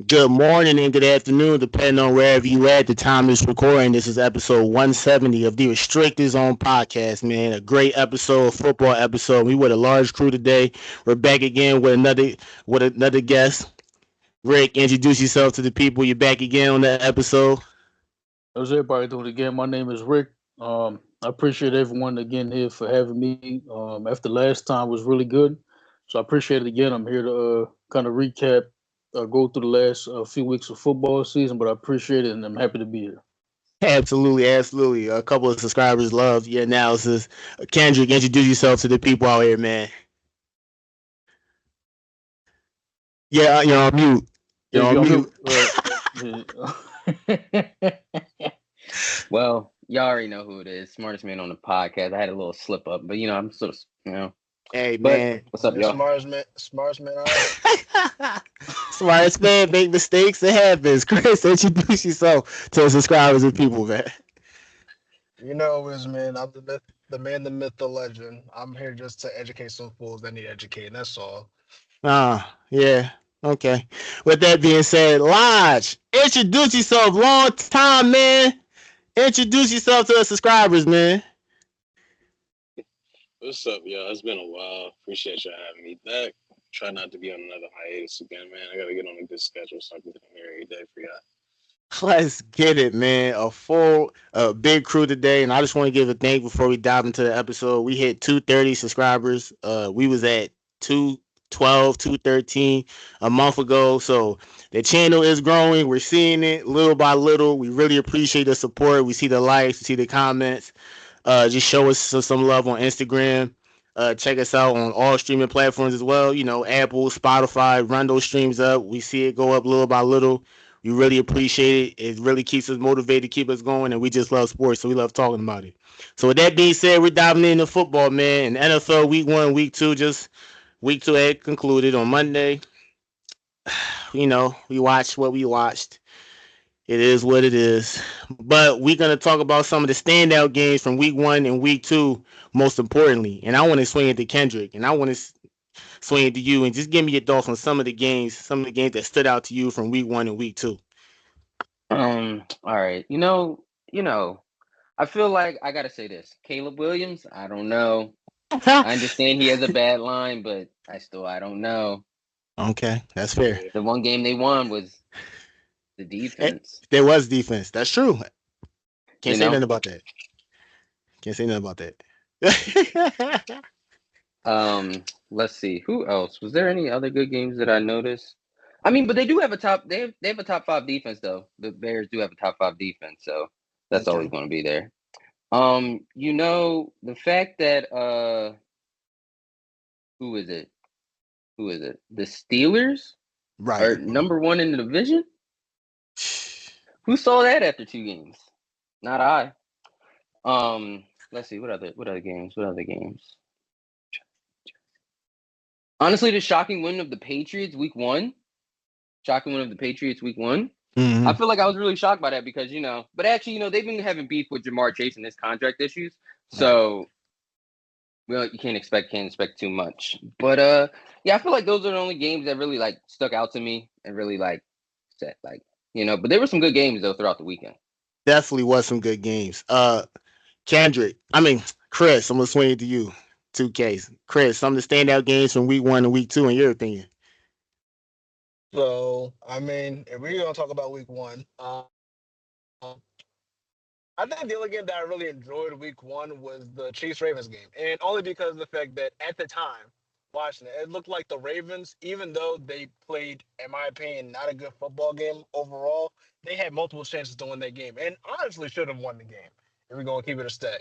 Good morning and good afternoon, depending on wherever you at. The time is recording. This is episode 170 of the Restricted Zone podcast, man. A great episode, football episode. We with a large crew today. We're back again with another guest. Rick, introduce yourself to the people. You're back again on the episode. How's everybody doing again? My name is Rick. I appreciate everyone again here for having me. After last time was really good, so I appreciate it again. I'm here to kind of recap, go through the last few weeks of football season, but I appreciate it and I'm happy to be here. Absolutely, absolutely. A couple of subscribers love your analysis. Kendrick, introduce yourself to the people out here, man. Yeah, you're on mute. You're If on you're on mute. mute, Well, y'all already know who it is. Smartest man on the podcast. I had a little slip up, but I'm sort of. Hey, But man. what's up, y'all? Smartest man. All right. Smartest man make mistakes. It happens. Chris, introduce yourself to the subscribers and people, man. You know it is, man. I'm the man, the myth, the legend. I'm here just to educate some fools that need educating. That's all. Yeah. Okay. With that being said, Lodge, introduce yourself. Long time, man. Introduce yourself to the subscribers, man. What's up, y'all? It's been a while. Appreciate y'all having me back. Try not to be on another hiatus again, man. I gotta get on a good schedule so I can come here every day for y'all. Let's get it, man. A big crew today, and I just want to give a thank before we dive into the episode. We hit 230 subscribers. We was at 212, 213 a month ago, so the channel is growing. We're seeing it little by little. We really appreciate the support. We see the likes, we see the comments. Just show us some love on Instagram. Check us out on all streaming platforms as well. Apple, Spotify, run those streams up. We see it go up little by little. We really appreciate it. It really keeps us motivated, to keep us going, and we just love sports, so we love talking about it. So with that being said, we're diving into football, man. And NFL week 1, week 2, just week 2 had concluded on Monday. We watched what we watched. It is what it is. But we're going to talk about some of the standout games from week 1 and week 2, most importantly. And I want to swing it to Kendrick, and I want to swing it to you, and just give me your thoughts on some of the games that stood out to you from week 1 and week 2. All right. I feel like I gotta say this. Caleb Williams, I don't know. I understand he has a bad line, but I don't know. Okay, that's fair. The one game they won was the defense. There was defense. That's true. Can't say nothing about that. Let's see. Who else? Was there any other good games that I noticed? I mean, but they do have a top. They have a top 5 defense, though. The Bears do have a top 5 defense, so that's always going to be there. The fact that who is it? The Steelers, right, are number 1 in the division. Who saw that after 2 games? Not I. Let's see. What other games? Honestly, the shocking win of the Patriots week 1. Mm-hmm. I feel like I was really shocked by that because, but actually, they've been having beef with Jamar Chase and his contract issues. So, well, you can't expect too much. But, I feel like those are the only games that really, stuck out to me and really, set, but there were some good games, though, throughout the weekend. Definitely was some good games. Chris, I'm going to swing it to you. 2Ks. Chris, some of the standout games from week 1 and week 2, in your opinion. So, if we're going to talk about week 1, I think the only game that I really enjoyed week 1 was the Chiefs-Ravens game. And only because of the fact that at the time, watching it looked like the Ravens, even though they played, in my opinion, not a good football game overall, they had multiple chances to win that game. And honestly should have won the game if we're going to keep it a stay.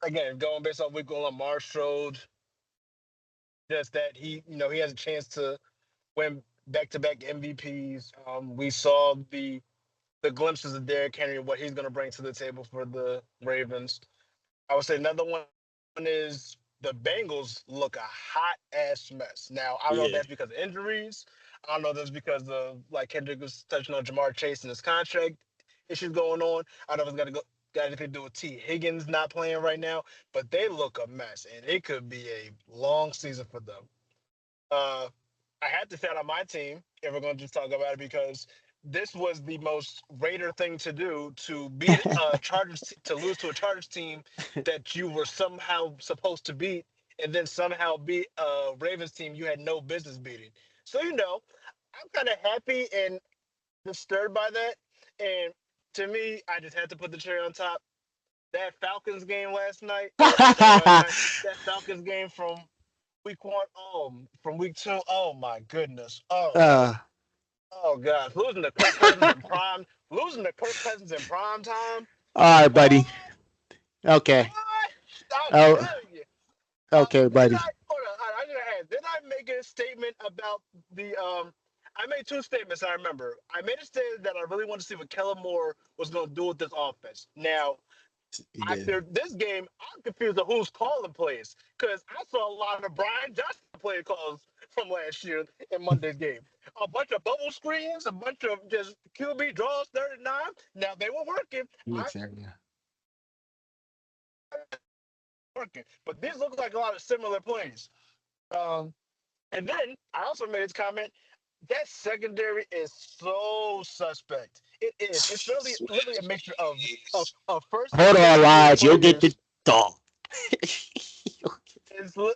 Again, going based off week 1, Lamar showed just that he has a chance to win back-to-back MVPs. We saw the glimpses of Derrick Henry and what he's going to bring to the table for the Ravens. I would say another one is the Bengals look a hot-ass mess. Now, I don't know if that's because of injuries. I don't know if that's because of, like Kendrick was touching on, Jamar Chase and his contract issues going on. I don't know if it's got anything to do with T. Higgins not playing right now, but they look a mess, and it could be a long season for them. I had to set on my team if we're going to just talk about it because this was the most Raider thing to do to beat a to lose to a Chargers team that you were somehow supposed to beat, and then somehow beat a Ravens team you had no business beating. So I'm kind of happy and disturbed by that. And to me, I just had to put the cherry on top. That Falcons game last night, or I'm sorry, last night, that Falcons game from week one, from week two, oh my goodness. uh, Oh gosh, losing to Kirk Cousins in prime time. all right, Boy, buddy. boy, Okay. I'm Oh, telling you. okay, Did buddy. I hold on? I just had. Did I make a statement about the I made two statements. I remember. I made a statement that I really wanted to see what Kellen Moore was going to do with this offense. Now, You did. after this game, I'm confused of who's calling plays because I saw a lot of Brian Johnson play calls from last year in Monday's game. A bunch of bubble screens, a bunch of just QB draws 39. Now they were working. I Exactly. working, but these look like a lot of similar plays. Um, and then I also made this comment. That secondary is so suspect. It is. It's literally a mixture of first and Hold on, second year Lodge. You'll get the players. dog.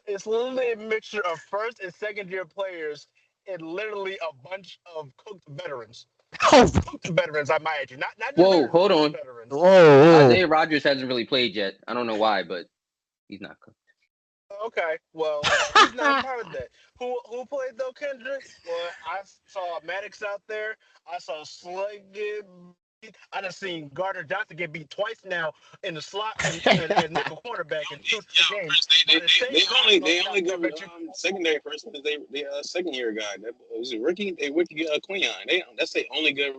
It's literally a mixture of first and second year players and literally a bunch of cooked veterans. Oh, Cooked veterans, I might add you. Not just Whoa, veterans, hold cooked on. veterans. whoa. Isaiah Rodgers hasn't really played yet. I don't know why, but he's not cooked. Okay, well, he's not part of that. Who played though, Kendrick? Well, I saw Maddox out there. I saw Slay get beat. I done seen Gardner Johnson get beat twice now in the slot and nickel cornerback in two Yo, different games. Chris, But at the same time, they only I give bet you. secondary first because they second year guy. That was a rookie. They rookie Quinion. That's the only good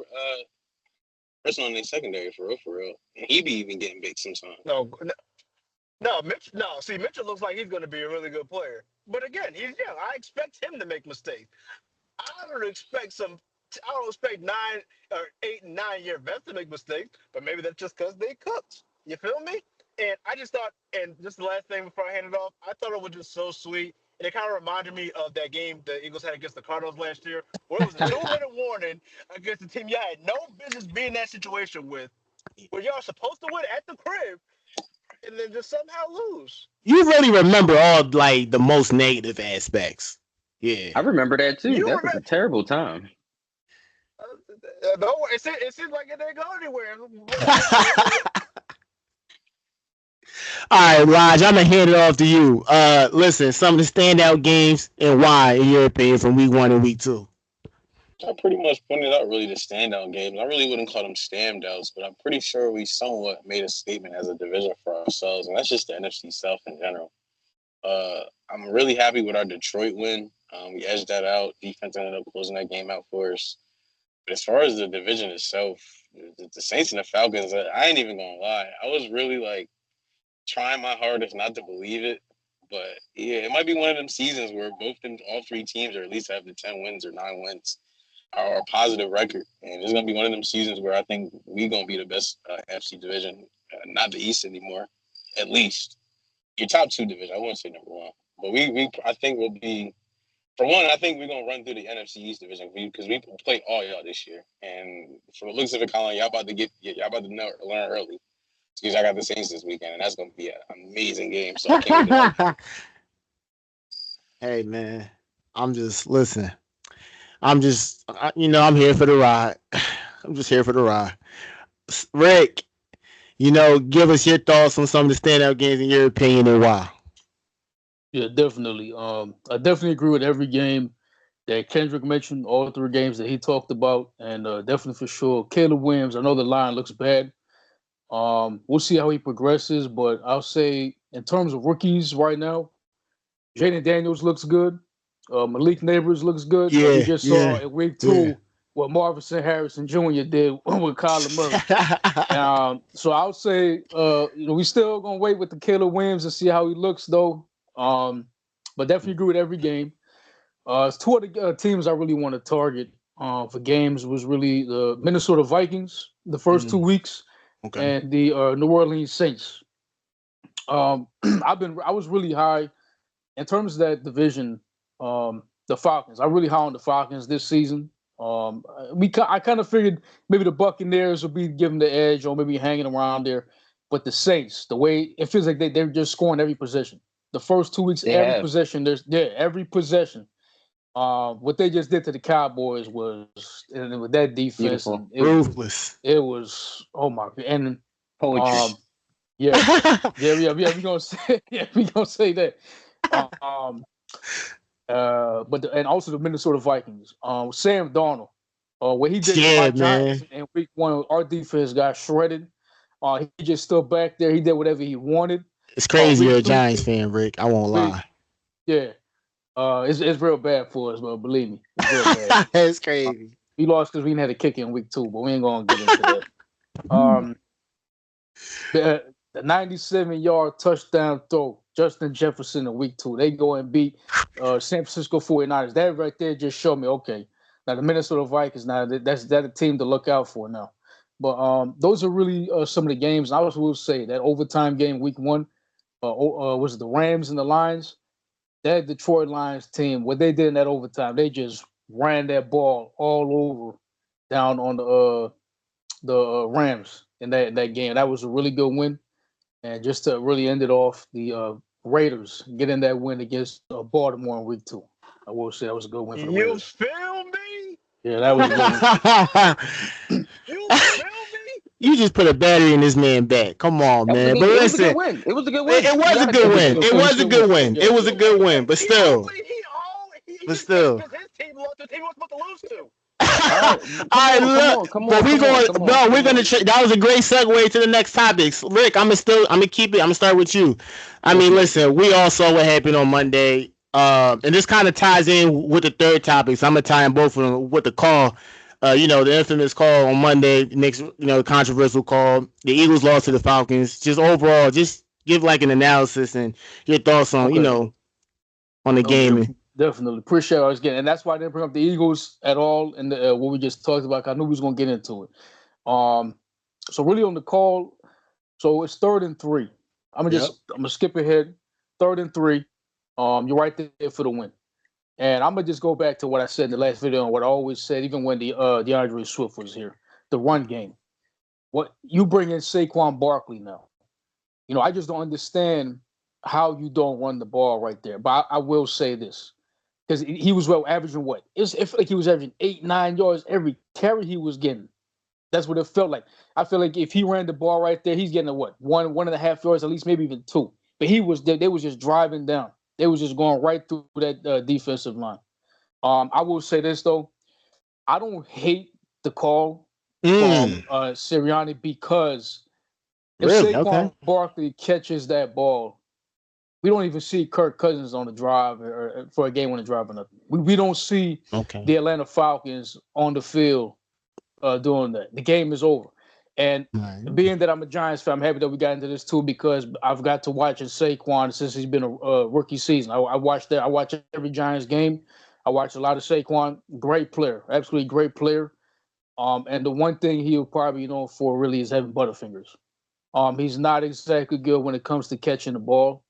person on their secondary for real. And he be even getting big sometimes. No, Mitch. No, see, Mitchell looks like he's going to be a really good player. But again, he's young. I expect him to make mistakes. I don't expect some. I don't expect 8 and 9 year vets to make mistakes. But maybe that's just because they cooked. You feel me? And I just thought, and just the last thing before I hand it off, I thought it was just so sweet. And it kind of reminded me of that game the Eagles had against the Cardinals last year, where it was a 2-minute warning against the team y'all had no business being in that situation with, where y'all supposed to win at the crib, and then just somehow lose. You really remember all like the most negative aspects. Yeah. I remember that too. You That was a remember? terrible time. No, it seems like it didn't go anywhere. All right, Raj, I'm gonna hand it off to you. Listen, some of the standout games and why, in your opinion, from week 1 and week 2. I pretty much pointed out really the standout games. I really wouldn't call them standouts, but I'm pretty sure we somewhat made a statement as a division for ourselves, and that's just the NFC South in general. I'm really happy with our Detroit win. We edged that out. Defense ended up closing that game out for us. But as far as the division itself, the Saints and the Falcons, I ain't even gonna lie. I was really like trying my hardest not to believe it. But yeah, it might be one of them seasons where all three teams, or at least have the 10 wins or 9 wins, are a positive record. And it's gonna be one of them seasons where I think we're gonna be the best FC division, not the East anymore, at least. Your top 2 division. I wouldn't say number 1, but I think we'll be. For one, I think we're gonna run through the NFC East division because we play all y'all this year, and from the looks of it, Colin, y'all about to learn early because I got the Saints this weekend, and that's gonna be an amazing game. So I can't wait to Hey man, I'm just listen. I'm just I'm here for the ride. I'm just here for the ride. Rick, give us your thoughts on some of the standout games in your opinion and why. Yeah, definitely. I definitely agree with every game that Kendrick mentioned, all 3 games that he talked about, and definitely for sure, Caleb Williams. I know the line looks bad. We'll see how he progresses, but I'll say in terms of rookies right now, Jaden Daniels looks good. Malik Neighbors looks good. And we Yeah, just saw yeah, in week 2 yeah. what Marvin Harrison Jr. did with Kyler Murray. So I would say, we still gonna wait with the Caleb Williams and see how he looks, though. But definitely agree with every game. It's 2 of the teams I really want to target for games was really the Minnesota Vikings the first 2 weeks Okay. and the New Orleans Saints. I was really high in terms of that division. the Falcons. I really high on the Falcons this season. I kind of figured maybe the Buccaneers would be giving the edge or maybe hanging around there. But the Saints, the way it feels like they're just scoring every possession. The first 2 weeks, every possession, every possession. What they just did to the Cowboys was, and with that defense, ruthless. It was oh my god, and poetry. Yeah, we gonna say that. And also the Minnesota Vikings. Sam Darnold, what he did to my Giants in week 1, our defense got shredded. He just stood back there. He did whatever he wanted. It's crazy you're a Giants fan, Rick. I won't lie. Yeah. It's real bad for us, but believe me, it's real bad. It's crazy. We lost because we didn't have a kick in week 2, but we ain't gonna get into that. The 97-yard touchdown throw, Justin Jefferson in week 2. They go and beat San Francisco 49ers. That right there just showed me, okay, now the Minnesota Vikings, now that's a team to look out for now. But those are really some of the games. I also will say that overtime game week 1 was the Rams and the Lions. That Detroit Lions team, what they did in that overtime, they just ran that ball all over down on the Rams in that game. That was a really good win. And just to really end it off, the Raiders getting that win against Baltimore in week 2. I will say that was a good win for the Raiders. You feel me? Yeah, that was a good win. You feel me? You just put a battery in this man back. Come on, man. But listen, it was a good win. It was a good win. It was a good win. It was a good win. But still. His team lost. The team was supposed to lose to. All right, look. But we're gonna. That was a great segue to the next topics. Rick, I'm gonna keep it. I'm gonna start with you. I mean, listen. We all saw what happened on Monday. And this kind of ties in with the third topic. So I'm gonna tie in both of them with the call. The infamous call on Monday, next, the controversial call. The Eagles lost to the Falcons. Just overall, just give like an analysis and your thoughts on, on the game. Definitely. Appreciate what I was getting. And that's why I didn't bring up the Eagles at all in the what we just talked about. I knew we was going to get into it. So really on the call, so it's 3rd and 3. I'm going to skip ahead. 3rd and 3. You're right there for the win. And I'm going to just go back to what I said in the last video and what I always said, even when the DeAndre Swift was here, the run game. What you bring in Saquon Barkley now. I just don't understand how you don't run the ball right there. But I will say this, because he was averaging what? It felt like he was averaging 8-9 yards every carry he was getting. That's what it felt like. I feel like if he ran the ball right there, he's getting what? 1.5 yards, at least maybe even 2. But they was just driving down. They was just going right through that defensive line. I will say this, though. I don't hate the call from Sarriani because if Saquon Barkley catches that ball, we don't even see Kirk Cousins on the drive or for a game-winning drive or nothing. We don't see the Atlanta Falcons on the field doing that. The game is over. And being that I'm a Giants fan, I'm happy that we got into this too because I've got to watch Saquon since he's been a rookie season. I watch every Giants game. I watch a lot of Saquon. Great player, absolutely great player. And the one thing he'll probably be known for really is having butterfingers. He's not exactly good when it comes to catching the ball.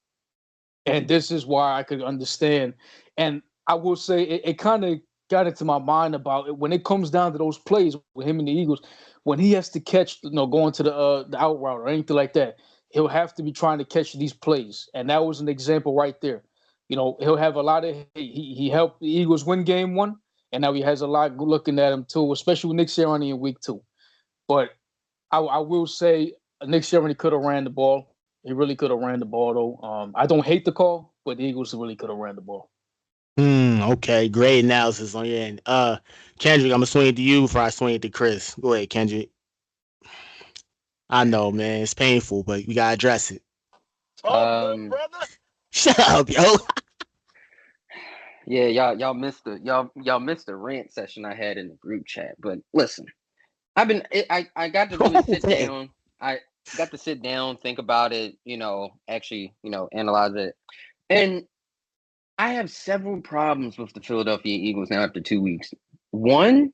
And this is why I could understand. And I will say it kind of got into my mind about it when it comes down to those plays with him and the Eagles. When he has to catch, going to the out route or anything like that, he'll have to be trying to catch these plays. And that was an example right there. He'll have a lot of he helped the Eagles win game 1, and now he has a lot looking at him too, especially with Nick Sirianni in week 2. But I will say Nick Sirianni could have ran the ball. He really could have ran the ball though. I don't hate the call, but the Eagles really could have ran the ball. Okay, great analysis on your end. Kendrick, I'm gonna swing it to you before I swing it to Chris. Go ahead, Kendrick. I know, man, it's painful, but we gotta address it. Brother. Shut up, yo. Yeah, y'all missed the rant session I had in the group chat. But listen, I got to really sit down. I got to sit down, think about it, actually, analyze it. And I have several problems with the Philadelphia Eagles now after 2 weeks. One,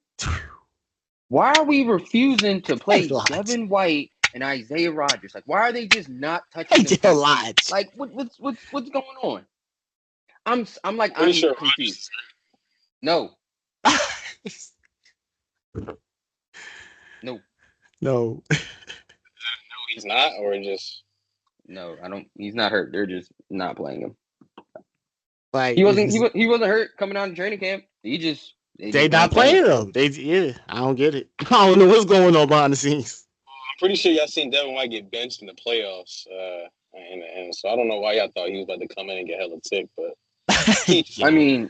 why are we refusing to play Devin White and Isaiah Rodgers? Like, why are they just not touching them? Like, what's going on? I'm confused. No. No. No. No, he's not, or just No, I don't. He's not hurt. They're just not playing him. Like He wasn't. He wasn't hurt coming out of training camp. They just not weren't playing. playing them. I don't get it. I don't know what's going on behind the scenes. I'm pretty sure y'all seen Devin White get benched in the playoffs. And so I don't know why y'all thought he was about to come in and get hella tick, but I mean,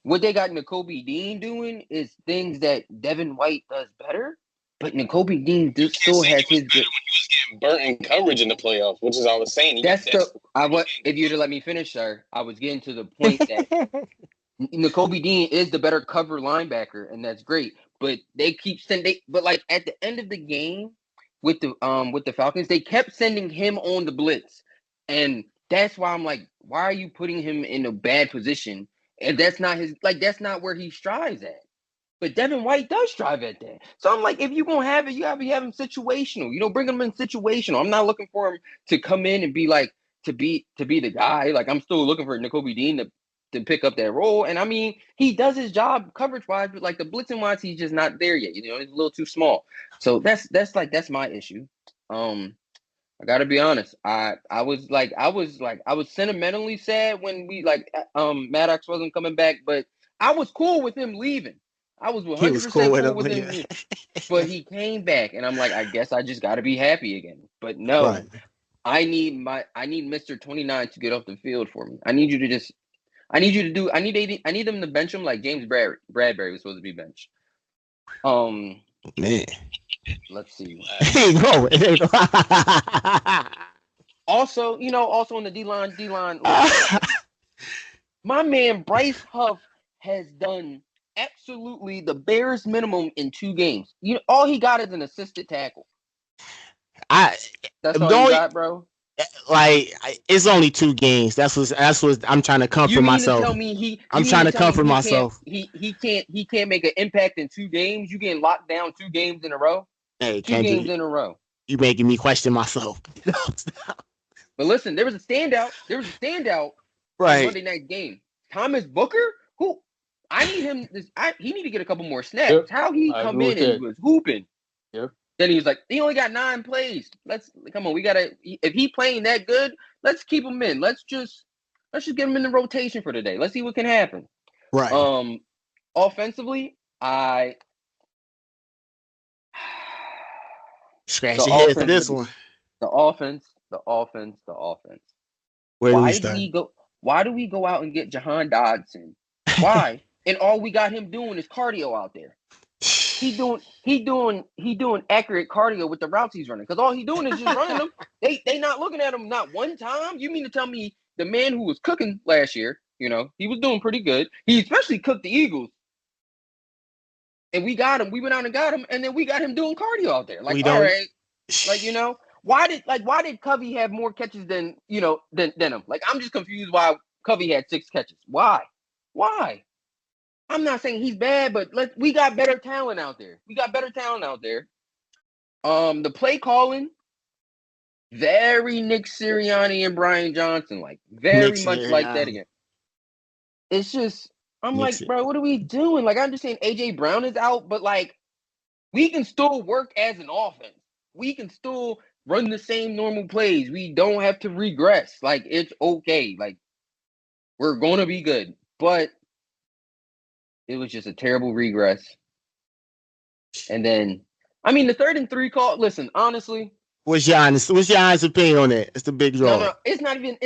what they got N'Kobe Dean doing is things that Devin White does better. But N'Kobe Dean still has his good. When he was getting burnt in coverage in the playoffs, which is I was saying. If you'd let me finish, sir, I was getting to the point that N'Kobe Dean is the better cover linebacker, and that's great. But they keep sending. But like at the end of the game with the Falcons, they kept sending him on the blitz, and that's why I'm like, why are you putting him in a bad position? And that's not that's not where he strives at. But Devin White does strive at that. So I'm like, if you're gonna have it, you gotta have him situational. Bring him in situational. I'm not looking for him to come in and be like to be the guy. Like I'm still looking for N'Kobe Dean to pick up that role. And I mean, he does his job coverage wise, but like the blitzing wise, he's just not there yet. He's a little too small. So that's my issue. I gotta be honest. I was sentimentally sad when Maddox wasn't coming back, but I was cool with him leaving. I was 100% cool with him, but he came back, and I'm like, I guess I just got to be happy again. But no, right. I need Mr. 29 to get off the field for me. I need them to bench him like James Bradbury was supposed to be benched. Man, let's see. Bro. Also on the D-line, my man Bryce Huff has done absolutely the barest minimum in 2 games. All he got is an assisted tackle. That's all you got, bro. Like it's only 2 games. That's what I'm trying to comfort myself. To tell me I'm trying to comfort myself. He can't make an impact in 2 games. You getting locked down 2 games in a row. Hey, 2 games in a row. You making me question myself. But listen, there was a standout. Right. In Monday night game. Thomas Booker, who I need him. He need to get a couple more snaps. Yep. How he come in and he was hooping. Yep. Then he was like, he only got 9 plays. Let's come on. We gotta. If he playing that good, let's keep him in. Let's just get him in the rotation for today. Let's see what can happen. Right. Offensively, scratch your head for this one. The offense. Where do we start? Why do we go out and get Jahan Dodson? Why? And all we got him doing is cardio out there. He doing accurate cardio with the routes he's running. Because all he's doing is just running them. They not looking at him not one time. You mean to tell me the man who was cooking last year, he was doing pretty good. He especially cooked the Eagles. And we got him. We went out and got him, and then we got him doing cardio out there. Like, all right. Like, why did Covey have more catches than him? Like, I'm just confused why Covey had 6 catches. Why? I'm not saying he's bad, but we got better talent out there. The play calling, very Nick Sirianni and Brian Johnson, like very much like that again. It's just I'm like, bro, what are we doing? Like, I understand AJ Brown is out, but like we can still work as an offense. We can still run the same normal plays. We don't have to regress. Like, it's okay. Like, we're gonna be good. But it was just a terrible regress. And then, I mean, the 3rd and 3 call. Listen, honestly, what's your honest opinion on that? It's the big draw. No, it's not even.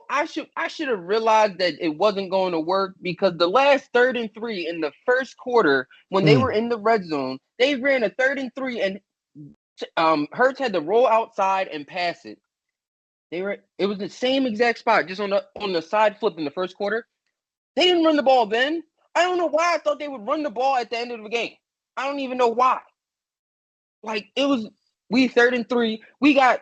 I should have realized that it wasn't going to work because the last 3rd and 3 in the first quarter, when they were in the red zone, they ran a 3rd and 3, and Hurts had to roll outside and pass it. It was the same exact spot, just on the side flip in the first quarter. They didn't run the ball then. I don't know why I thought they would run the ball at the end of the game. I don't even know why. Like, we 3rd and 3. We got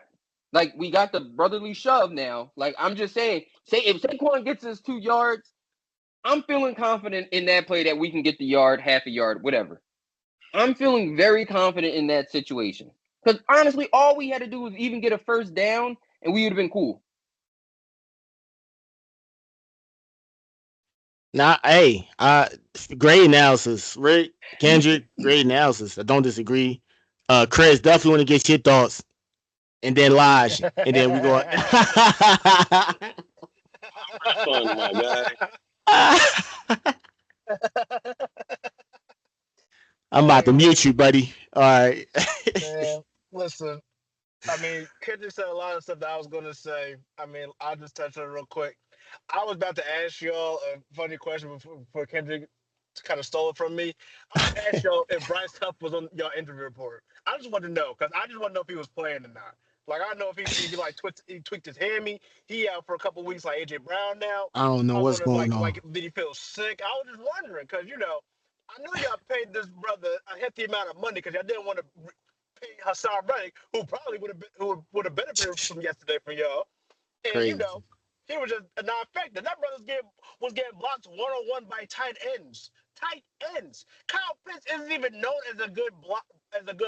the brotherly shove now. Like, I'm just saying, if Saquon gets us 2 yards, I'm feeling confident in that play that we can get the yard, half a yard, whatever. I'm feeling very confident in that situation. Because honestly, all we had to do was even get a first down, and we would have been cool. Now, hey, great analysis, Rick Kendrick. Great analysis. I don't disagree. Chris, definitely want to get your thoughts, and then Lodge, and then we go. Fun, my guy. I'm about to Hey mute man, you, buddy. All right. man, listen. I mean, Kendrick said a lot of stuff that I was gonna say. I mean, I'll just touch on it real quick. I was about to ask y'all a funny question before Kendrick kind of stole it from me. I was gonna ask y'all if Bryce Huff was on y'all interview report. I just want to know because I just want to know if he was playing or not. Like I know if he like he tweaked his hammy. He out for a couple weeks like AJ Brown now. I don't know I was what's wondering going on. like did he feel sick? I was just wondering because I know y'all paid this brother a hefty amount of money because y'all didn't want to pay Hassan Reddick, who probably would have benefited from yesterday for y'all. And Crazy. he was just a non-factor. That brother's was getting blocked one-on-one by tight ends. Tight ends. Kyle Pitts isn't even known as a good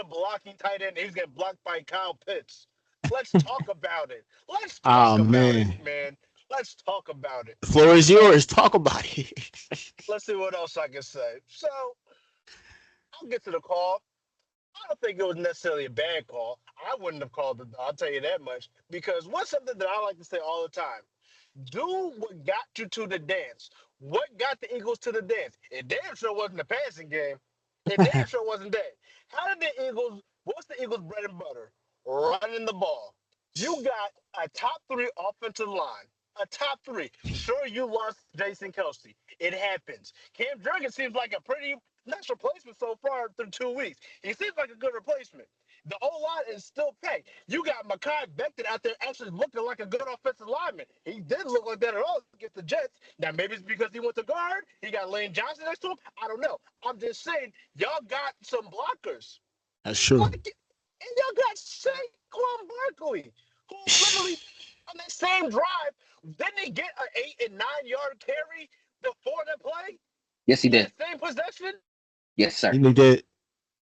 blocking tight end. He's getting blocked by Kyle Pitts. Let's talk about it. Let's Oh talk about it, man, man. Let's talk about it. the floor is So yours. Talk about it. let's see what else I can say. So I'll get to the call. I don't think it was necessarily a bad call. I wouldn't have called it. I'll tell you that much. Because what's something that I like to say all the time? Do what got you to the dance. What got the Eagles to the dance? It damn sure wasn't the passing game. It damn sure wasn't that. How did the Eagles, what's the Eagles' bread and butter? Running the ball. You got a top three offensive line. A top three. Sure, you lost Jason Kelsey. It happens. Cam Jurgens seems like a pretty nice replacement so far through 2 weeks. He seems like a good replacement. The O line is still packed. You got Mekhi Becton out there actually looking like a good offensive lineman. He didn't look like that at all against the Jets. Now maybe it's because he went to guard. He got Lane Johnson next to him. I don't know. I'm just saying, y'all got some blockers. That's true. Like, and y'all got Saquon Barkley, who literally on that same drive didn't he get an 8 and 9 yard carry before the play Yes, he on did. that same possession? Yes, sir. You need that.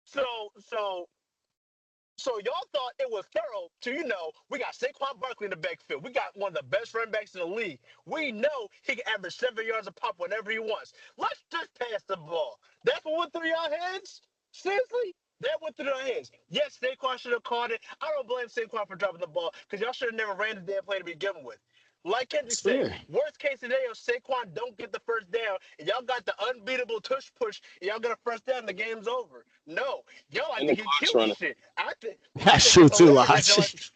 So so So y'all thought it was thorough to, we got Saquon Barkley in the backfield. We got one of the best running backs in the league. We know he can average 7 yards a pop whenever he wants. Let's just pass the ball. That's what went through y'all heads? Seriously? That went through their heads. Yes, Saquon should have caught it. I don't blame Saquon for dropping the ball because y'all should have never ran the damn play to begin with. Like Kendrick It's said, fair. worst case scenario, Saquon don't get the first down, and y'all got the unbeatable tush push, and y'all get a first down, and the game's over. No, y'all like And to the get clock's cute and running. shit. I That's think true it's too, hilarious that y'all like. Lodge.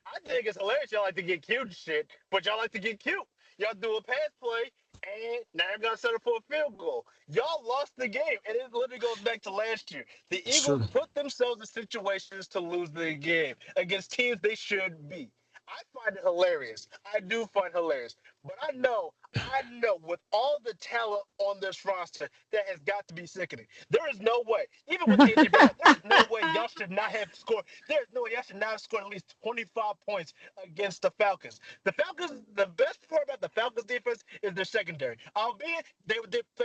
I think it's hilarious y'all like to get cute and shit, but y'all like to get cute. Y'all do a pass play, and now you're gonna settle for a field goal. Y'all lost the game, and it literally goes back to last year. The It's Eagles true. put themselves in situations to lose the game against teams they should beat. I find it hilarious. I do find it hilarious. But I know with all the talent on this roster, that has got to be sickening. There is no way, even with AJ Brown, there is no way y'all should not have scored. There is no way y'all should not have scored at least 25 points against the Falcons. The Falcons, the best part about the Falcons defense is their secondary. Albeit they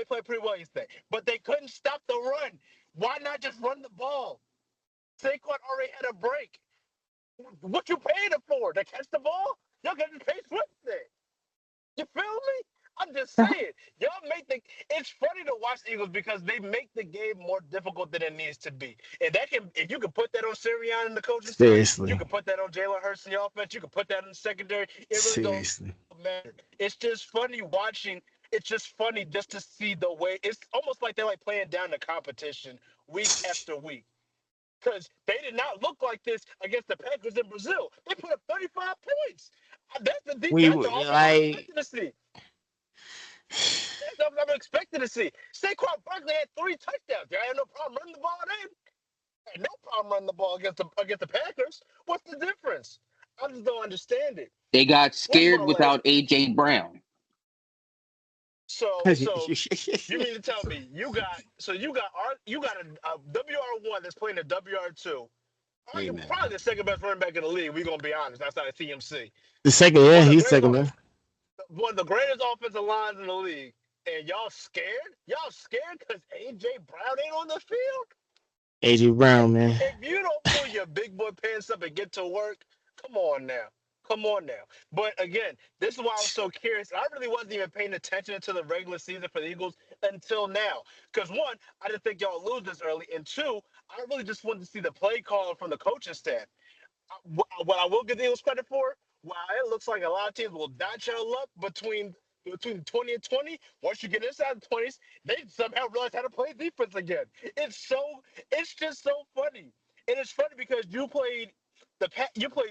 play pretty well yesterday, but they couldn't stop the run. Why not just run the ball? Saquon already had a break. What you paying him for? To catch the ball? Y'all got to pay Swift there. You feel me? I'm just saying, y'all make the. It's funny to watch the Eagles because they make the game more difficult than it needs to be, and if you can put that on Sarriani and the coaching staff, you Seriously. can put that on Jalen Hurts in the offense, you can put that in the secondary. It really don't Seriously. matter. It's just funny watching. It's just funny just to see the way. It's almost like they're like playing down the competition week after week because they did not look like this against the Packers in Brazil. They put up 35 points. That's the offense I'm Like. expecting to see. That's what I'm expecting to see. Saquon Barkley had 3 touchdowns. I had no problem running the ball then. I had no problem running the ball against the Packers. What's the difference? I just don't understand it. They got What's my scared last? without AJ Brown. So you mean to tell me you got a WR1 that's playing a WR2? Hey man. Probably the second best running back in the league. We're gonna be honest. Outside of CMC, The second, yeah, one of the he's greatest second man. one of the greatest offensive lines in the league, and y'all scared? Y'all scared because AJ Brown ain't on the field? AJ If Brown, man. if you don't pull your big boy pants up and get to work, come on now, Come on now. But again, this is why I was so curious. I really wasn't even paying attention to the regular season for the Eagles until now. Because one, I didn't think y'all would lose this early, and two, I really just wanted to see the play call from the coaching staff. What I will give the Eagles credit for, while it looks like a lot of teams will dodge y'all up between 20 and 20, once you get inside the 20s, they somehow realize how to play defense again. It's just so funny. And it's funny because you played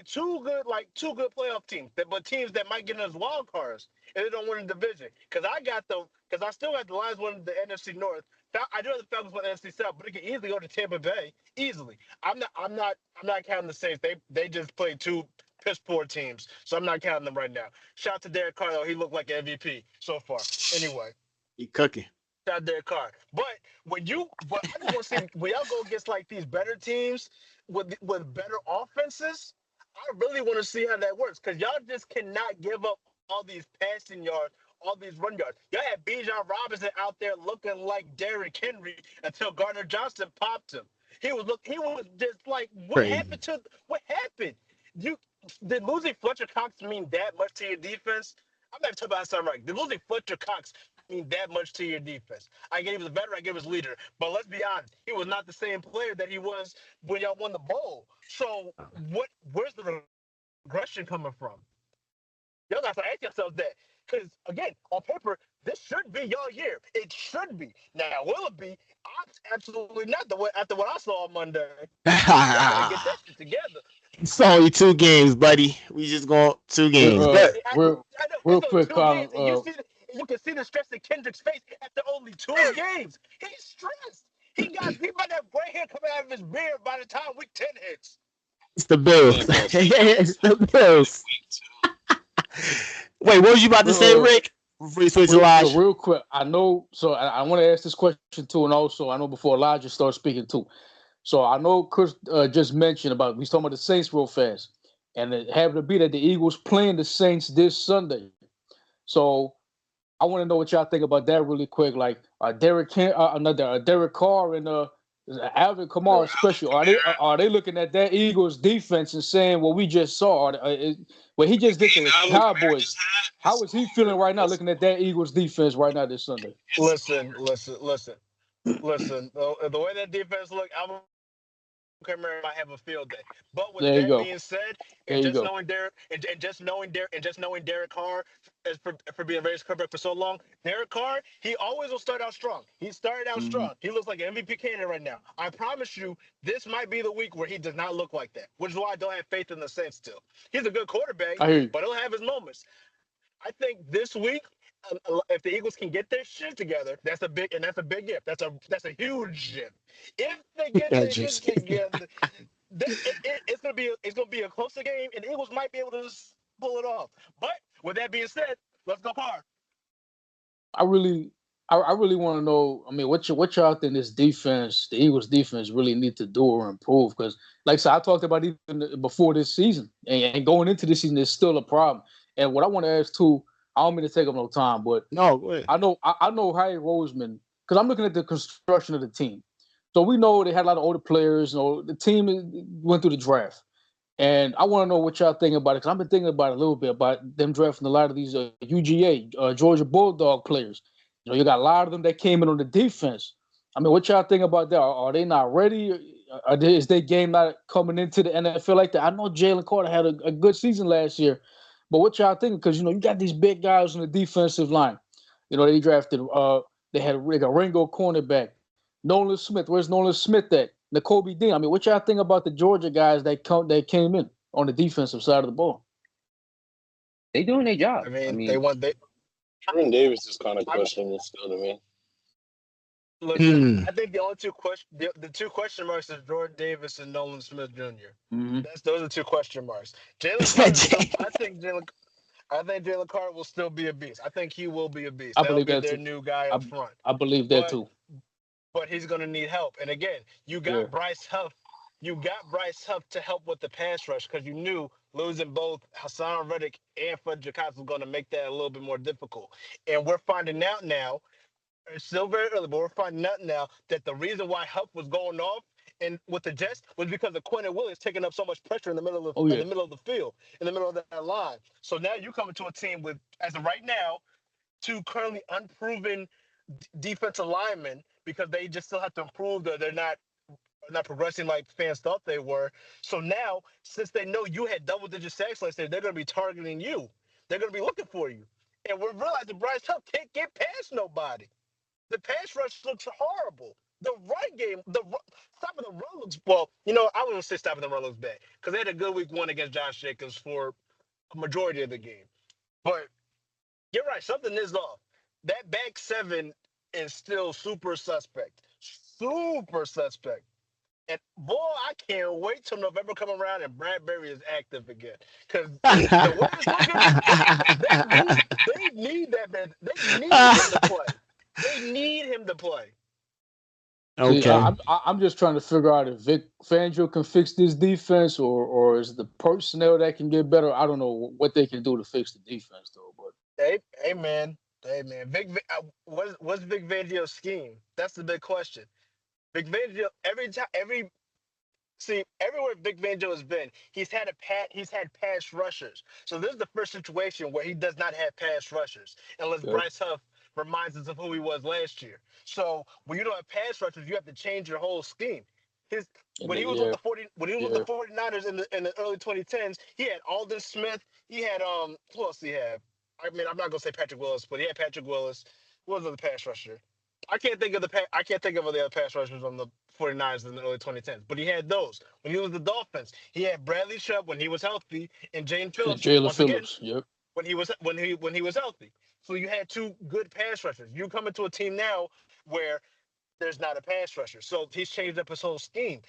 two good playoff teams, but teams that might get in as wild cards and they don't win the division. Because I still got the Lions winning the NFC North. I do have the Falcons win the NFC South, but it can easily go to Tampa Bay easily. I'm not counting the Saints. They just played two piss poor teams, so I'm not counting them right now. Shout out to Derek Carr, though. He looked like an MVP so far. Anyway, He cooking. shout out Derek Carr. But I just want to see when y'all go against like these better teams with better offenses. I really want to see how that works because y'all just cannot give up all these passing yards, all these run yards. Y'all had Bijan Robinson out there looking like Derrick Henry until Gardner Johnson popped him. He was just like, Crazy. what happened? You did losing Fletcher Cox mean that much to your defense? I'm not talking about something right. Did losing Fletcher Cox mean that much to your defense? I get he was a veteran, I get he was leader, but let's be honest, he was not the same player that he was when y'all won the bowl. So where's the regression coming from? Y'all gotta start asking yourselves that. Because again, on paper, this should be y'all year. It should be. Now, will it be? Absolutely not. After what I saw on Monday, y'all gotta get that shit together. It's only 2 games, buddy. We just going 2 games. Real, But I know real it's only quick, two Colin. games, and you can see the stress in Kendrick's face after only 2 games. He's stressed. He might have gray hair coming out of his beard by the time week 10 hits. it's the I Bills. think also It's the really Bills. weak too. Wait, what was you about to say, Real, Rick? Before you switch to Elijah? real quick. I know. So I want to ask this question too, and also I know before Elijah starts speaking too. So I know Chris just mentioned about we talking about the Saints real fast, and it happened to be that the Eagles playing the Saints this Sunday. So I want to know what y'all think about that really quick. Like Derek Carr and Alvin Bro, Kamara, Alvin especially, Kamara, are they looking at that Eagles defense and saying what we just saw? What he the just did to game the that Alvin Kamara Cowboys? just had How is is he feeling right now, listen, looking at that Eagles defense right now this Sunday? it's Listen, over. listen, listen, listen. The way that defense look, Alvin Kamara might have a field day. But with that being said, There you and go. just knowing Derek, There you go. and just knowing Derek Carr as for being Raiders quarterback for so long, Derek Carr, he always will start out strong. He started out Mm-hmm. strong. He looks like an MVP candidate right now. I promise you, this might be the week where he does not look like that, which is why I don't have faith in the Saints still. He's a good quarterback, I hear you. but he'll have his moments. I think this week, if the Eagles can get their shit together, that's a big gift. That's a huge gift. If they get Yeah, their shit just together, it's gonna be a closer game, and the Eagles might be able to just pull it off. But with that being said, let's go Carr. I really, I really want to know. I mean, what y'all think this defense, the Eagles defense, really need to do or improve? Because, like I said, I talked about even before this season, and going into this season, is still a problem. And what I want to ask too, I don't mean to take up no time, but no. Go ahead. I know Harry Roseman because I'm looking at the construction of the team. So we know they had a lot of older players. You know, the team went through the draft. And I want to know what y'all think about it because I've been thinking about it a little bit about them drafting a lot of these UGA, Georgia Bulldog players. You know, you got a lot of them that came in on the defense. I mean, what y'all think about that? Are they not ready? Is their game not coming into the NFL like that? I know Jalen Carter had a good season last year, but what y'all think? Because you know you got these big guys on the defensive line. You know they drafted. They had a Ringo cornerback, Nolan Smith. Where's Nolan Smith at? N'Kobe Dean. I mean, what y'all think about the Georgia guys that came in on the defensive side of the ball? They doing their job. I I mean, they mean, want they. Jordan Davis is kind of I, questionable still to me. listen, Hmm. I think the only the two question marks is Jordan Davis and Nolan Smith Jr. Mm-hmm. Those are two question marks. Jalen Carter still. I think Jalen Carter will still be a beast. I think he will be a beast. I That'll believe be that their too. new guy I up front. I believe that But too. he's going to need help. And again, you Yeah. got Bryce Huff. You got Bryce Huff to help with the pass rush because you knew losing both Hassan Reddick and Fred Jackson was going to make that a little bit more difficult. And we're finding out now, it's still very early, but we're finding out now that the reason why Huff was going off and with the Jets was because of Quentin Williams taking up so much pressure in the middle of Oh in yeah. the middle of the field, in the middle of that line. So now you come into a team with, as of right now, two currently unproven defensive linemen because they just still have to improve. They're not progressing like fans thought they were. So now, since they know you had double-digit sacks last year, they're going to be targeting you. They're going to be looking for you. And we're realizing Bryce Huff can't get past nobody. The pass rush looks horrible. The run game, stopping the run looks, well, I wouldn't say stopping the run looks bad because they had a good week one against Josh Jacobs for a majority of the game. But you're right, something is off. That back seven is still super suspect. Super suspect. And boy, I can't wait till November come around and Bradbury is active again. Because the way it's looking, they need that man. They need him to play. They need him to play. See, Okay. I'm just trying to figure out if Vic Fangio can fix this defense, or is the personnel that can get better. I don't know what they can do to fix the defense though. But Hey man. What's Vic Fangio's scheme? That's the big question. Vic Fangio, everywhere Vic Fangio has been, he's had pass rushers. So this is the first situation where he does not have pass rushers, unless yeah. Bryce Huff reminds us of who he was last year. So when you don't have pass rushers, you have to change your whole scheme. When he was with the 49ers in the early 2010s, he had Aldon Smith. He had who else did he have? I mean, I'm not gonna say Patrick Willis, but he had Patrick Willis. Who was the pass rusher? I can't think of the other pass rushers on the 49ers in the early 2010s, but he had those. When he was the Dolphins, he had Bradley Chubb when he was healthy, and Jane Phillips Jalen once again Phillips. Yep. when he was healthy. So you had two good pass rushers. You come into a team now where there's not a pass rusher. So he's changed up his whole scheme.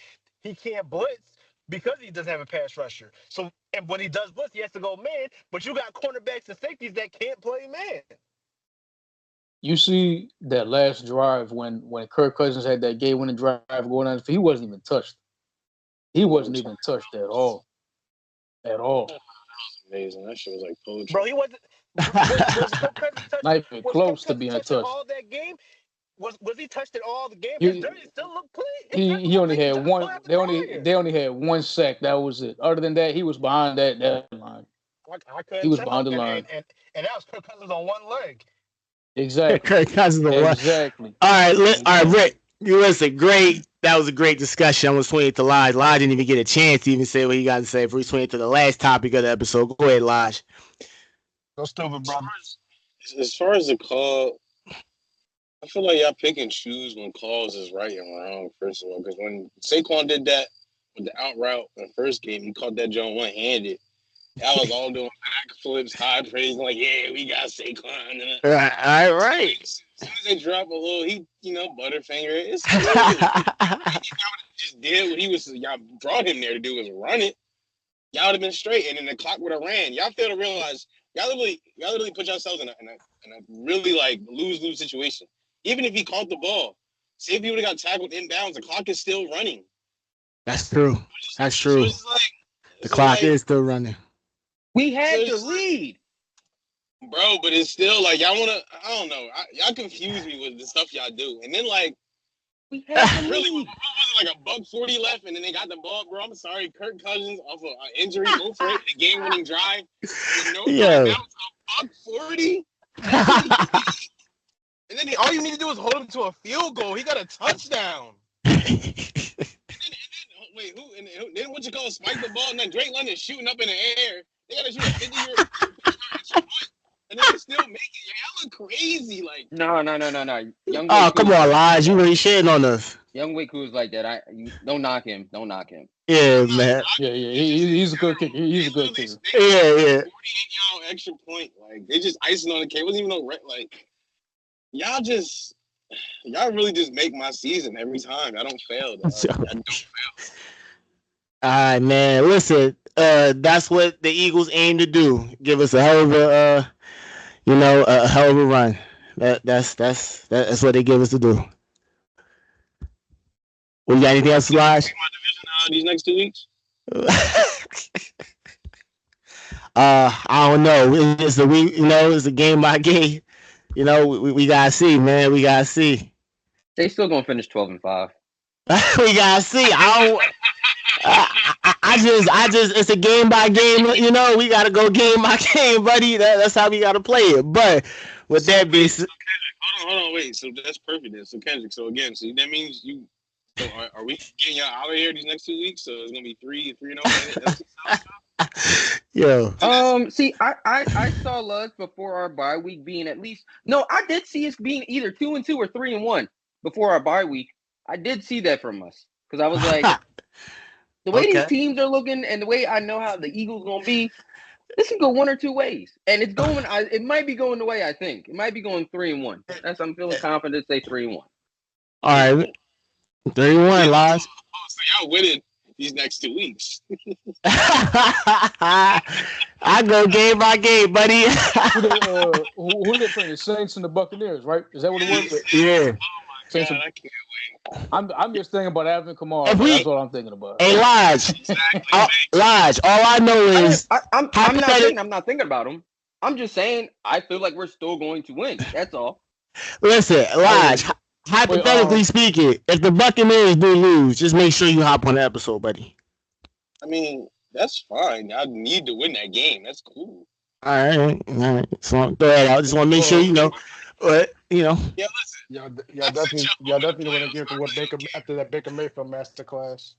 He can't blitz because he doesn't have a pass rusher. So, and when he does blitz, he has to go man, but you got cornerbacks and safeties that can't play man. You see that last drive when Kirk Cousins had that game-winning drive going on, he wasn't even touched. He wasn't even touched at all. At all. That was amazing. That shit was like poetry. Bro, he wasn't. Was Kirk Cousins touched? Not even Was close Kirk to Cousins being touched touched. all that game? Was he touched it all the game? His jersey still looked clean. He only had one. They only had one sack. That was it. Other than that, he was behind that line. I couldn't He was tell. behind the line. And that was Kirk Cousins on one leg. Exactly. Kirk Cousins on one. Exactly. All right, Rick. You listen, great. That was a great discussion. I'm going to swing it to Lodge. Lodge didn't even get a chance to even say what he got to say before we swing it to the last topic of the episode. Go ahead, Lodge. Go stupid, brother. As far as the call, I feel like y'all pick and choose when calls is right and wrong, first of all. Because when Saquon did that with the out route in the first game, he caught that joint one-handed. Y'all was all doing backflips, high praise, like, yeah, we got Saquon. Right. As soon as they drop a little, Butterfinger. It's crazy. Y'all just did what y'all brought him there to do was run it. Y'all would have been straight, and then the clock would have ran. Y'all fail to realize y'all literally put yourselves in a really like lose-lose situation. Even if he caught the ball, say if he would have got tackled inbounds, the clock is still running. That's true. That's true. So the clock is still running. We had the lead. Bro, but it's still like y'all want to, I don't know. Y'all confuse me with the stuff y'all do. And then like, we had the really, lead. what was it, like $1:40 left, and then they got the ball, bro. I'm sorry, Kirk Cousins off of an injury, go for it, the game-winning drive. With no $1:40. And then all you need to do is hold him to a field goal. He got a touchdown. Wait, who? And then what you call spike the ball, and then Drake London shooting up in the air. They gotta shoot a 50-yard and then they still make it. Y'all look crazy, like. No. Young come on, Lodge. You really shitting on us. Young Wick, who's like that. Don't knock him. Yeah, man. Yeah. He's a good kicker. He's a good kicker. Yeah. 48-yard extra point, like they just icing on the cake. Wasn't even no like. Y'all really just make my season every time. I don't fail. I don't fail. All right, man. Listen, that's what the Eagles aim to do. Give us a hell of a, a hell of a run. That's what they give us to do. Well, you got anything else to Lodge? My division these next 2 weeks. I don't know. It's a game by game. We gotta see, man. We gotta see. They still gonna finish 12-5. We gotta see. I don't. I just, it's a game by game. We gotta go game by game, buddy. That's how we gotta play it. But with So that being wait, said, hold on, wait. So that's perfect then. So Kendrick, so again, so that means you. So are we getting y'all out of here these next 2 weeks? So it's gonna be 3-0. yo, See, I saw us before our bye week being at least no, I did see us being either 2-2 or 3-1 before our bye week. I did see that from us because I was like, the way these okay. teams are looking and the way I know how the Eagles gonna be, this can go one or two ways, and it's going. It might be going the way I think. It might be going 3-1. I'm feeling confident to say 3-1. All right, 3-1, Lodge. So y'all winning these next 2 weeks. I go game by game, buddy. Who they playing? The Saints and the Buccaneers, right? Is that what it was? Yeah. Saints God, and, I can't wait. I'm just thinking about Alvin Kamara. If we- That's what I'm thinking about. Hey, Lodge. Lodge. All I know is I'm not thinking about them. I'm just saying I feel like we're still going to win. That's all. Listen, Lodge. Hypothetically speaking, if the Buccaneers do lose, just make sure you hop on the episode, buddy. I mean, that's fine. I need to win that game. That's cool. All right. So throw that out. Just want to make sure But Yeah, listen. Y'all definitely want to get to what Baker after that Baker Mayfield masterclass.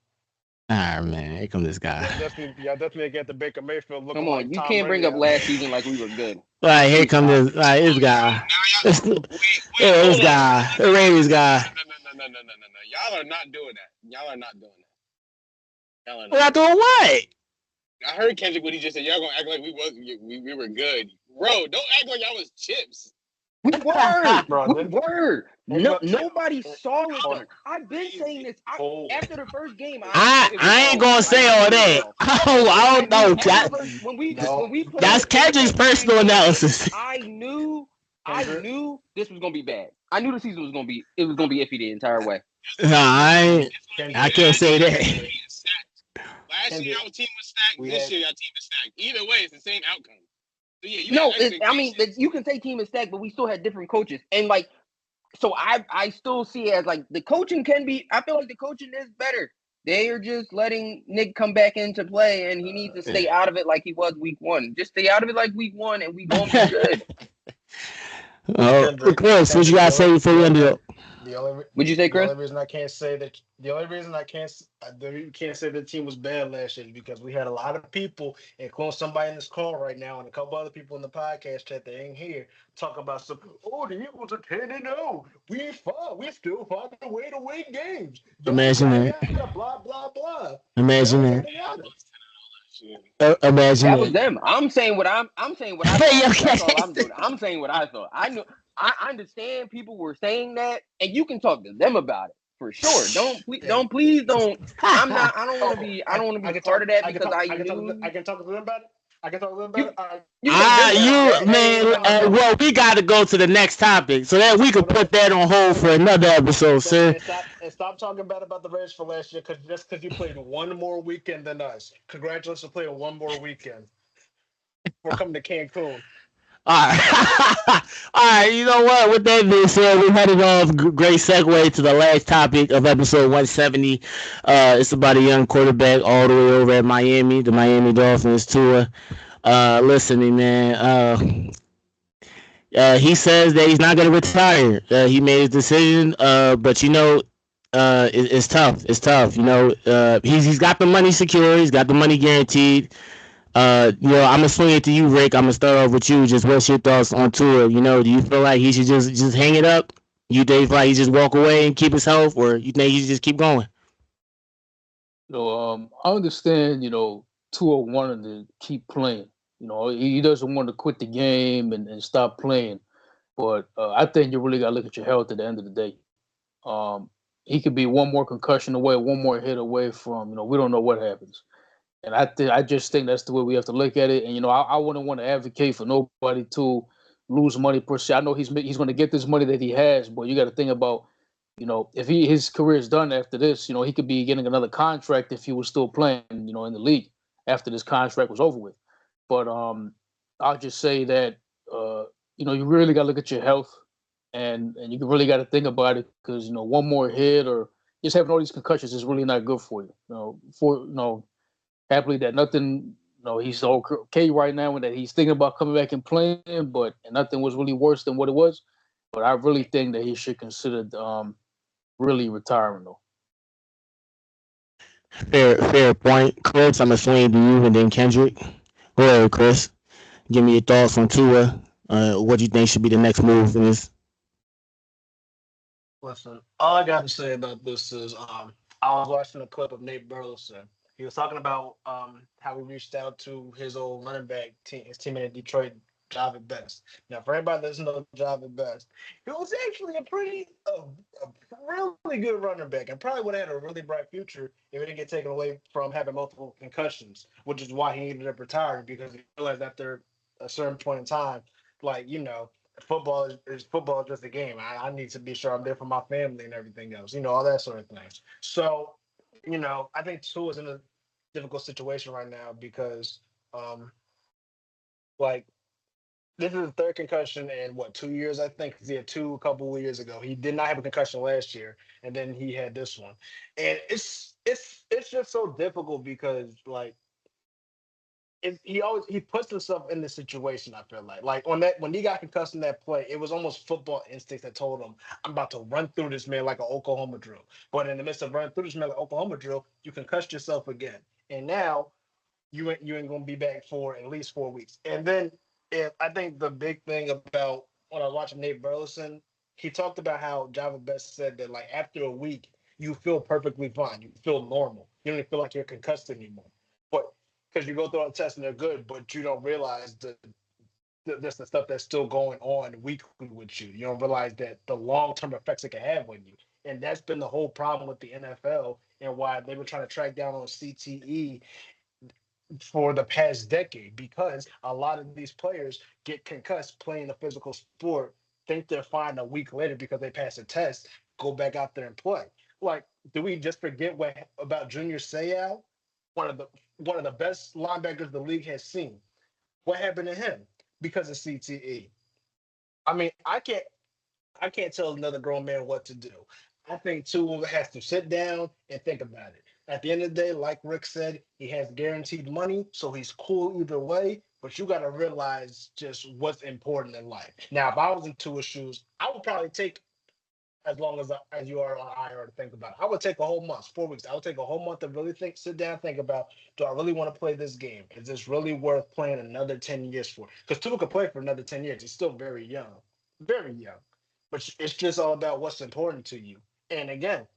Ah man, here come this guy. Y'all definitely get the Baker Mayfield. Come on, you can't bring up last season like we were good. All right, here come this guy. This guy, the Ravens guy. No. Y'all are not doing that. Y'all are not doing that. We're not doing what? I heard Kendrick what he just said. Y'all gonna act like we were good, bro. Don't act like y'all was chips. We were, Bro, we were. No, nobody saw it though. I've been saying this. After the first game, I ain't gonna say all that. I don't know. When we played, That's Kendrick's personal analysis. I knew this was gonna be bad. I knew the season was gonna be iffy the entire way. Nah, I can't say that. Last year our team was stacked. This year our team is stacked. Either way, it's the same outcome. So yeah, you can say team is stacked, but we still had different coaches, and so I still see it as the coaching can be. I feel like the coaching is better. They are just letting Nick come back into play, and he needs to stay out of it like he was week one. Just stay out of it like week one, and we gonna be good. Chris, what you gotta say before we end it up? Would you say, Chris? The only reason I can't say that you can't say the team was bad last year is because we had a lot of people, including somebody in this call right now, and a couple other people in the podcast chat that ain't here, talk about the Eagles are 10-0. We still find a way to win games. Imagine that. Blah blah blah. Imagine that. Imagine that was them. I'm saying what I thought. That's all I'm doing. I'm saying what I thought. I understand people were saying that, and you can talk to them about it for sure. Please don't. I don't want to be part of that because I can talk to them about it. I can talk to them about it. Well, we got to go to the next topic so that we could put that on hold for another episode, sir. And stop talking bad about the Raiders for last year because you played one more weekend than us. Congratulations for playing one more weekend. We're coming to Cancun. All right. You know what? With that being said, we're heading off. Great segue to the last topic of episode 170. It's about a young quarterback all the way over at Miami, the Miami Dolphins tour. Listening, man. He says that he's not going to retire. He made his decision, but it's tough. It's tough. He's got the money secure. He's got the money guaranteed. I'm gonna swing it to you, Rick. I'm gonna start off with you. Just what's your thoughts on Tua? Do you feel like he should just hang it up? You think like he just walk away and keep his health, or you think he should just keep going? I understand. Tua wanted to keep playing. He doesn't want to quit the game and stop playing. But I think you really got to look at your health at the end of the day. He could be one more concussion away, one more hit away from. We don't know what happens. And I just think that's the way we have to look at it. And I wouldn't want to advocate for nobody to lose money per se. I know he's going to get this money that he has, but you got to think about, if his career is done after this, he could be getting another contract if he was still playing, in the league after this contract was over with. But I'll just say that you really got to look at your health, and you really got to think about it because one more hit or just having all these concussions is really not good for you. Happily that nothing. He's okay right now, and that he's thinking about coming back and playing, but nothing was really worse than what it was. But I really think that he should consider really retiring though. Fair point. Chris, I'm going to swing to you and then Kendrick. Go ahead, Chris. Give me your thoughts on Tua. What do you think should be the next move in this? Listen, all I got to say about this is I was watching a clip of Nate Burleson. He was talking about how he reached out to his old running back team, his teammate in Detroit, Javid Best. Now, for anybody that doesn't know Javid Best, he was actually a really good running back and probably would have had a really bright future if he didn't get taken away from having multiple concussions, which is why he ended up retiring because he realized after a certain point in time, like, football is just a game. I need to be sure I'm there for my family and everything else, all that sort of thing. So, I think Tua is in a difficult situation right now because, like, this is his third concussion in what 2 years, I think. 'Cause he had two a couple of years ago. He did not have a concussion last year, and then he had this one, and it's just so difficult because like he puts himself in this situation. I feel like on that when he got concussed in that play, it was almost football instincts that told him, "I'm about to run through this man like an Oklahoma drill." But in the midst of running through this man like Oklahoma drill, you concussed yourself again, and now you ain't gonna be back for at least 4 weeks. And then if I think the big thing about when I was watching Nate Burleson, he talked about how Java Best said that like after a week you feel perfectly fine, you feel normal, you don't even feel like you're concussed anymore. But because you go through all the tests and they're good, but you don't realize the stuff that's still going on weekly with you. You don't realize that the long term effects it can have on you. And that's been the whole problem with the NFL and why they were trying to track down on CTE for the past decade because a lot of these players get concussed playing a physical sport, think they're fine a week later because they passed a test, go back out there and play. Like, do we just forget what about Junior Seau, one of the one of the best linebackers the league has seen? What happened to him because of CTE? I mean, I can't tell another grown man what to do. I think Tua has to sit down and think about it. At the end of the day, like Rick said, he has guaranteed money, so he's cool either way. But you got to realize just what's important in life. Now, if I was in Tua's shoes, I would probably take as long as you are on IR to think about it. I would take a whole month, 4 weeks. I would take a whole month to really sit down, think about: do I really want to play this game? Is this really worth playing another 10 years for? Because Tua could play for another 10 years. He's still very young, very young. But it's just all about what's important to you. And again,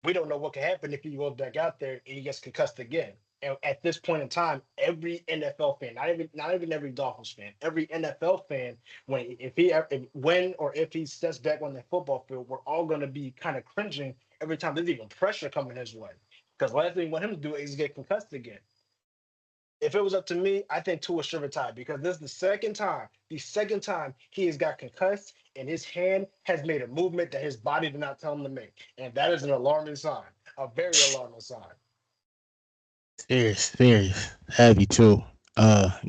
we don't know what can happen if he goes back out there and he gets concussed again. And at this point in time, every NFL fan, not even every Dolphins fan, every NFL fan, when he steps back on the football field, we're all going to be kind of cringing every time there's even pressure coming his way. Because last thing we want him to do is get concussed again. If it was up to me, I think Tua should retire because this is the second time he has got concussed and his hand has made a movement that his body did not tell him to make. And that is an alarming sign, a very alarming sign. Serious. Heavy too.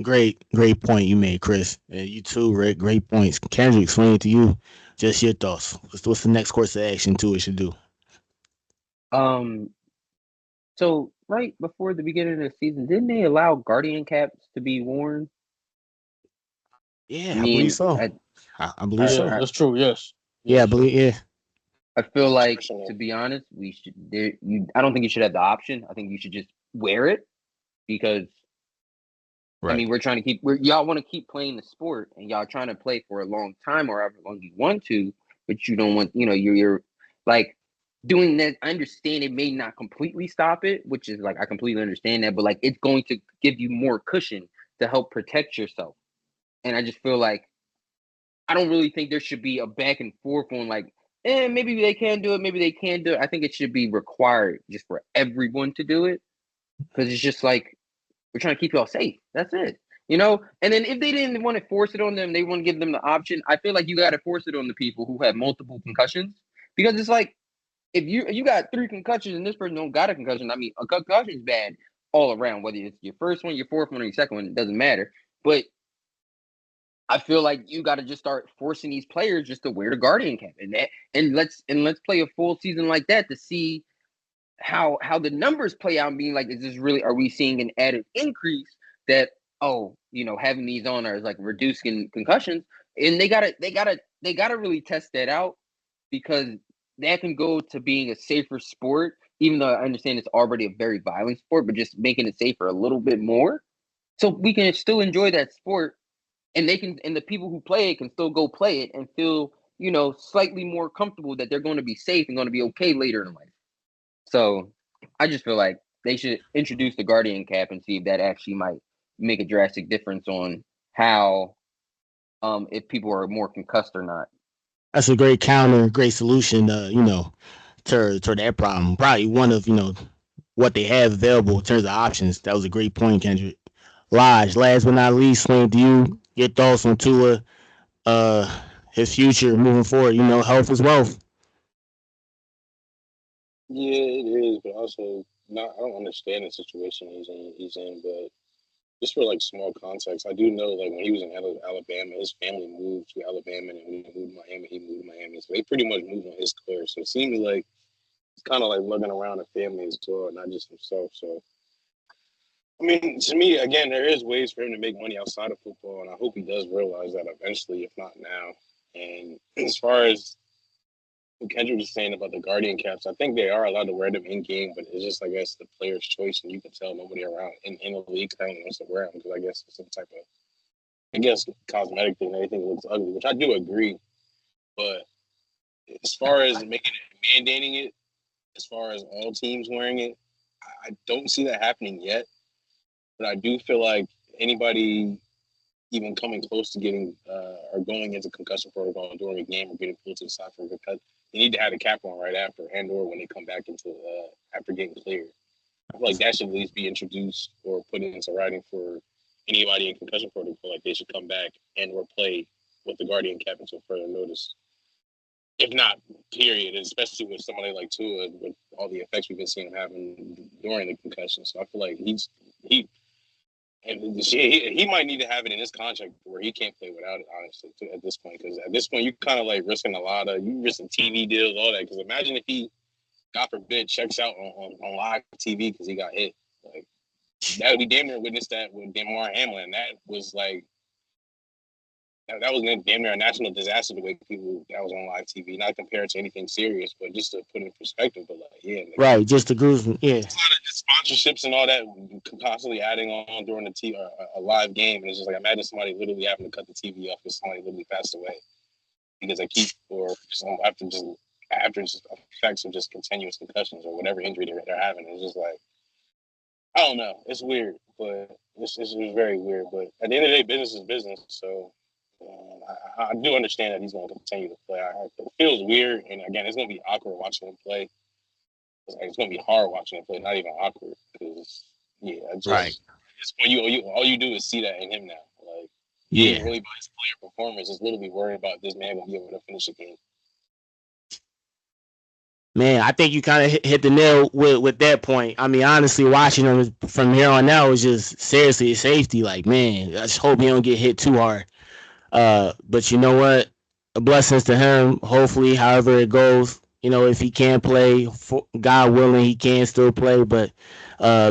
Great point you made, Chris. And you too, Rick. Great points. Kendrick, explain it to you. Just your thoughts. What's the next course of action Tua should do? Um, so right before the beginning of the season, didn't they allow guardian caps to be worn? Yeah, I believe so. I believe so. That's true. Yes. Yeah, I believe. Yeah. I feel like, to be honest, we should. I don't think you should have the option. I think you should just wear it because Right. I mean we're trying to y'all want to keep playing the sport and y'all trying to play for a long time or however long you want to, but you don't want you're like doing that. I understand it may not completely stop it, which is like I completely understand that, but like it's going to give you more cushion to help protect yourself. And I just feel like I don't really think there should be a back and forth on like, maybe they can do it, maybe they can't do it. I think it should be required just for everyone to do it because it's just like we're trying to keep y'all safe. That's it, And then if they didn't want to force it on them, they want to give them the option. I feel like you got to force it on the people who have multiple concussions because it's like if you got 3 concussions and this person don't got a concussion. I mean, a concussion is bad all around, whether it's your first one, your fourth one, or your second one. It doesn't matter, but I feel like you got to just start forcing these players just to wear the guardian cap, and let's play a full season like that to see how the numbers play out and being like, is this really, are we seeing an added increase that, oh, having these on is like reducing concussions? And they gotta really test that out, because that can go to being a safer sport, even though I understand it's already a very violent sport, but just making it safer a little bit more, so we can still enjoy that sport, and the people who play it can still go play it and feel, slightly more comfortable that they're going to be safe and going to be okay later in life. So I just feel like they should introduce the Guardian cap and see if that actually might make a drastic difference on how, if people are more concussed or not. That's a great counter, great solution. To that problem. Probably one of what they have available in terms of options. That was a great point, Kendrick. Lodge, last but not least, Slim, to you, your thoughts on Tua, his future moving forward. Health is wealth. Yeah, it is, but also not. I don't understand the situation he's in, but just for like small context, I do know like when he was in Alabama, his family moved to Alabama, and when he moved to Miami, he moved to Miami. So they pretty much moved on his clear. So it seems like it's kind of like looking around the family as well, not just himself. So I mean, to me, again, there is ways for him to make money outside of football, and I hope he does realize that eventually, if not now. And as far as what Kendrick was saying about the Guardian caps, I think they are allowed to wear them in game, but it's just, I guess, the player's choice, and you can tell nobody around in the league kind of wants to wear them because I guess it's some type of, cosmetic thing. Everything looks ugly, which I do agree. But as far as making it, mandating it, as far as all teams wearing it, I don't see that happening yet. But I do feel like anybody even coming close to getting or going into concussion protocol during a game or getting pulled to the side for a concussion, they need to have a cap on right after, and or when they come back into after getting cleared. I feel like that should at least be introduced or put into writing for anybody in concussion protocol. Like they should come back and or play with the Guardian cap until further notice. If not, period. Especially with somebody like Tua, with all the effects we've been seeing him having during the concussion. So I feel like he might need to have it in his contract where he can't play without it, honestly, at this point. Because at this point, you kind of like risking you risking TV deals, all that. Because imagine if he, God forbid, checks out on live TV because he got hit. Like, that would be damn near witnessed that with Damar Hamlin. That was like, that was damn near a national disaster the way people, that was on live TV. Not compared to anything serious, but just to put in perspective. But like, yeah. Like, right, just the gruesome, yeah. It's a lot of sponsorships and all that constantly adding on during a live game. And it's just like, imagine somebody literally having to cut the TV off because somebody literally passed away because they keep, or just after just effects of just continuous concussions or whatever injury they're having. It's just like, I don't know. It's weird, but it's very weird. But at the end of the day, business is business. So I do understand that he's going to continue to play. It feels weird, and again, it's going to be awkward watching him play. It's going to be hard watching him play, not even awkward. Because right. At this point, all you do is see that in him now. Like, he ain't really about his player performance. It's literally worried about this man going to be able to finish a game. Man, I think you kind of hit the nail with that point. I mean, honestly, watching him from here on out is just seriously safety. Like, man, I just hope he don't get hit too hard. But you know what? Blessings to him. Hopefully, however it goes, if he can play, God willing, he can still play. But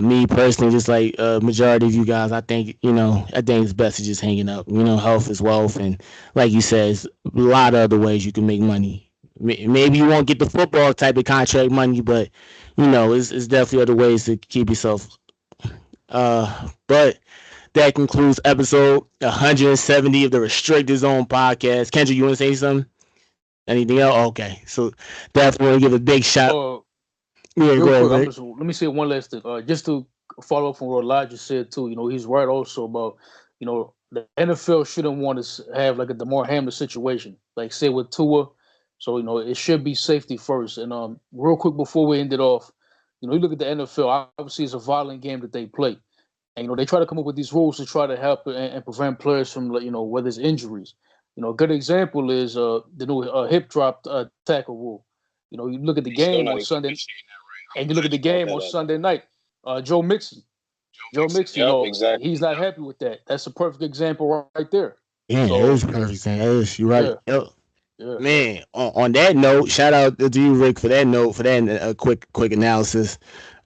me personally, just like majority of you guys, I think it's best to just hanging up. Health is wealth, and like you said, it's a lot of other ways you can make money. Maybe you won't get the football type of contract money, but it's definitely other ways to keep yourself. But that concludes episode 170 of the Restricted Zone podcast. Kendrick, you want to say something? Anything else? Okay, so definitely want to give a big shout. Yeah, go ahead. Let me say one last thing. Just to follow up from what Elijah said too. He's right also about the NFL shouldn't want to have like a Damar Hamlin situation, like say with Tua. So, it should be safety first. And real quick before we end it off, you look at the NFL, obviously it's a violent game that they play. And, they try to come up with these rules to try to help and prevent players from, whether it's injuries. A good example is the new hip drop tackle rule. You look at the game on Sunday, and you look at the game on Sunday night. Joe Mixon, Yep, exactly. He's not happy with that. That's a perfect example right there. Yeah, it is perfect. You're right. Yeah. Yep. Yeah. Man, on that note, shout out to you, Rick, for that note, for that quick analysis.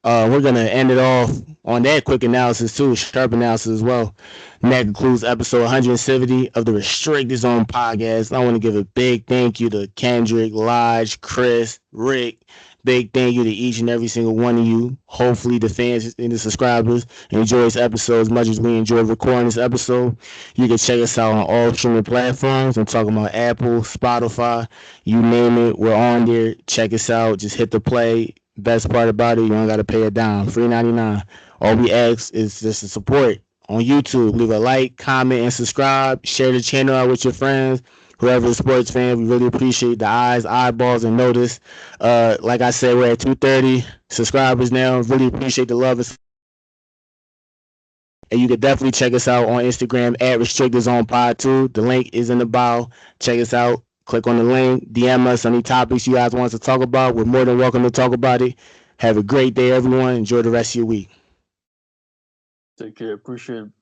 We're gonna end it off on that quick analysis too, sharp analysis as well. And that concludes episode 170 of the Restricted Zone podcast. I want to give a big thank you to Kendrick, Lodge, Chris, Rick. Big thank you to each and every single one of you. Hopefully, the fans and the subscribers enjoy this episode as much as we enjoy recording this episode. You can check us out on all streaming platforms. I'm talking about Apple, Spotify, you name it. We're on there. Check us out. Just hit the play. Best part about it, you don't got to pay a dime. $3.99. All we ask is just to support on YouTube. Leave a like, comment, and subscribe. Share the channel out with your friends. Whoever is a sports fan, we really appreciate the eyes, eyeballs, and notice. Like I said, we're at 230 subscribers now. Really appreciate the love. And you can definitely check us out on Instagram at Restricted Zone Pod 2. The link is in the bio. Check us out. Click on the link. DM us any topics you guys want us to talk about. We're more than welcome to talk about it. Have a great day, everyone. Enjoy the rest of your week. Take care. Appreciate it.